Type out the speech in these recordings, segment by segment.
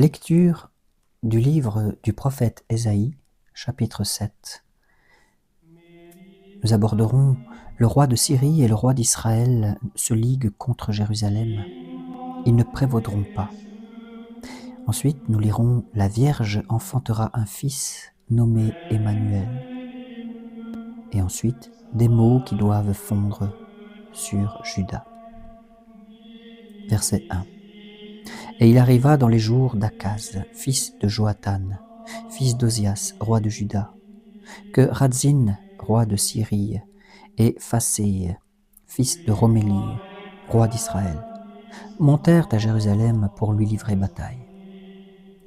Lecture du livre du prophète Ésaïe, chapitre 7. Nous aborderons le roi de Syrie et le roi d'Israël se liguent contre Jérusalem. Ils ne prévaudront pas. Ensuite, nous lirons « La Vierge enfantera un fils nommé Emmanuel ». Et ensuite, des mots qui doivent fondre sur Juda. Verset 1. Et il arriva dans les jours d'Akaz, fils de Joathan, fils d'Ozias, roi de Juda, que Radzin, roi de Syrie, et Phaséi, fils de Romélie, roi d'Israël, montèrent à Jérusalem pour lui livrer bataille.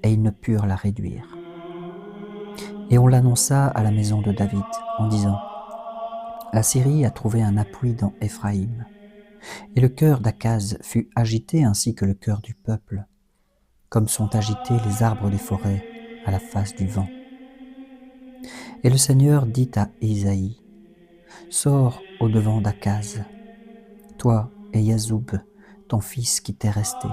Et ils ne purent la réduire. Et on l'annonça à la maison de David, en disant « La Syrie a trouvé un appui dans Éphraïm. » Et le cœur d'Akaz fut agité ainsi que le cœur du peuple, comme sont agités les arbres des forêts à la face du vent. Et le Seigneur dit à Ésaïe, « Sors au-devant d'Akaz, toi et Yazoub, ton fils qui t'est resté,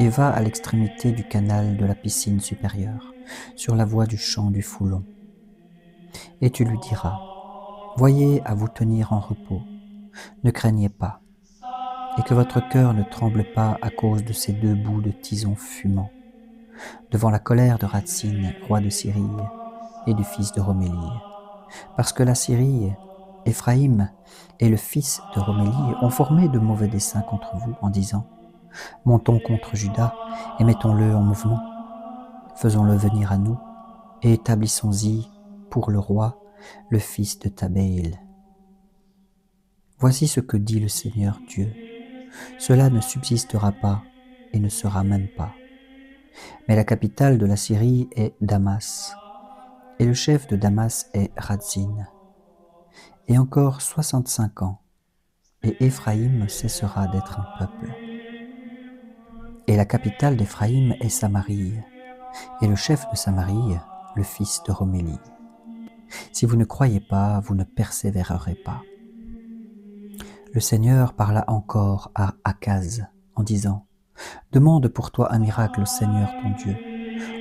et va à l'extrémité du canal de la piscine supérieure, sur la voie du champ du Foulon. Et tu lui diras, voyez à vous tenir en repos, ne craignez pas, et que votre cœur ne tremble pas à cause de ces deux bouts de tison fumant, devant la colère de Radzin, roi de Syrie, et du fils de Romélie. Parce que la Syrie, Éphraïm et le fils de Romélie ont formé de mauvais desseins contre vous en disant « Montons contre Juda et mettons-le en mouvement. Faisons-le venir à nous et établissons-y pour le roi, le fils de Tabéel. Voici ce que dit le Seigneur Dieu. Cela ne subsistera pas et ne sera même pas. Mais la capitale de la Syrie est Damas, et le chef de Damas est Radzin. Et encore 65 ans, et Éphraïm cessera d'être un peuple. Et la capitale d'Éphraïm est Samarie, et le chef de Samarie, le fils de Romélie. Si vous ne croyez pas, vous ne persévérerez pas. Le Seigneur parla encore à Akaz en disant « Demande pour toi un miracle au Seigneur ton Dieu,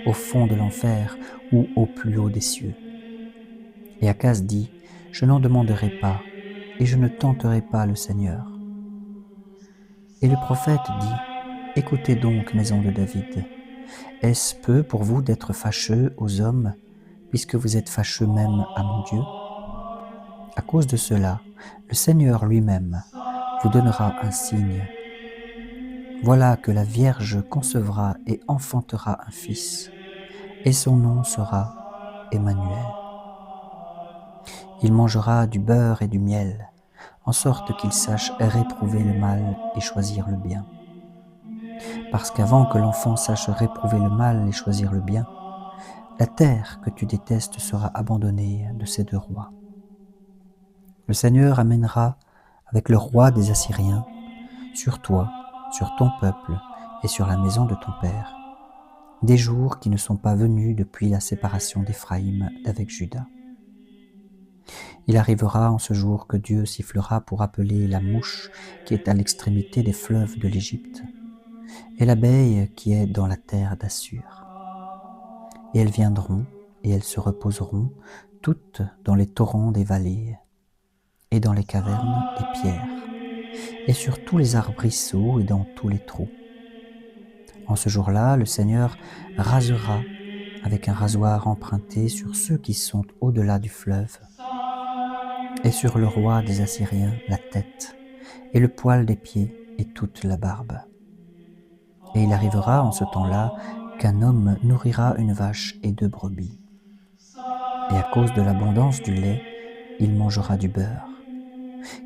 au fond de l'enfer ou au plus haut des cieux. » Et Akaz dit « Je n'en demanderai pas, et je ne tenterai pas le Seigneur. » Et le prophète dit « Écoutez donc, maison de David, est-ce peu pour vous d'être fâcheux aux hommes, puisque vous êtes fâcheux même à mon Dieu? À cause de cela, le Seigneur lui-même vous donnera un signe. Voilà que la Vierge concevra et enfantera un fils, et son nom sera Emmanuel. Il mangera du beurre et du miel, en sorte qu'il sache réprouver le mal et choisir le bien. Parce qu'avant que l'enfant sache réprouver le mal et choisir le bien, la terre que tu détestes sera abandonnée de ces deux rois. Le Seigneur amènera avec le roi des Assyriens sur toi, sur ton peuple et sur la maison de ton père, des jours qui ne sont pas venus depuis la séparation d'Éphraïm d'avec Juda. Il arrivera en ce jour que Dieu sifflera pour appeler la mouche qui est à l'extrémité des fleuves de l'Égypte et l'abeille qui est dans la terre d'Assur. Et elles viendront et elles se reposeront toutes dans les torrents des vallées et dans les cavernes des pierres et sur tous les arbrisseaux et dans tous les trous. En ce jour-là, le Seigneur rasera avec un rasoir emprunté sur ceux qui sont au-delà du fleuve, et sur le roi des Assyriens la tête, et le poil des pieds, et toute la barbe. Et il arrivera en ce temps-là qu'un homme nourrira une vache et 2 brebis. Et à cause de l'abondance du lait, il mangera du beurre.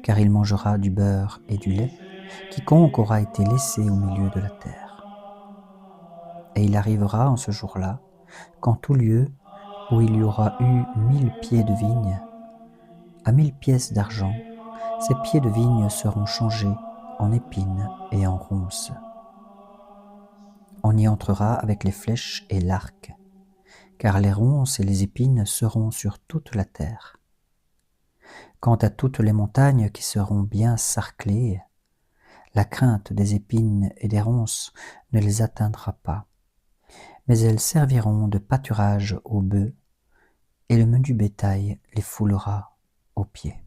Car il mangera du beurre et du lait, quiconque aura été laissé au milieu de la terre. Et il arrivera en ce jour-là, qu'en tout lieu où il y aura eu 1000 pieds de vigne, à 1000 pièces d'argent, ces pieds de vigne seront changés en épines et en ronces. On y entrera avec les flèches et l'arc, car les ronces et les épines seront sur toute la terre. Quant à toutes les montagnes qui seront bien sarclées, la crainte des épines et des ronces ne les atteindra pas, mais elles serviront de pâturage aux bœufs, et le menu bétail les foulera aux pieds.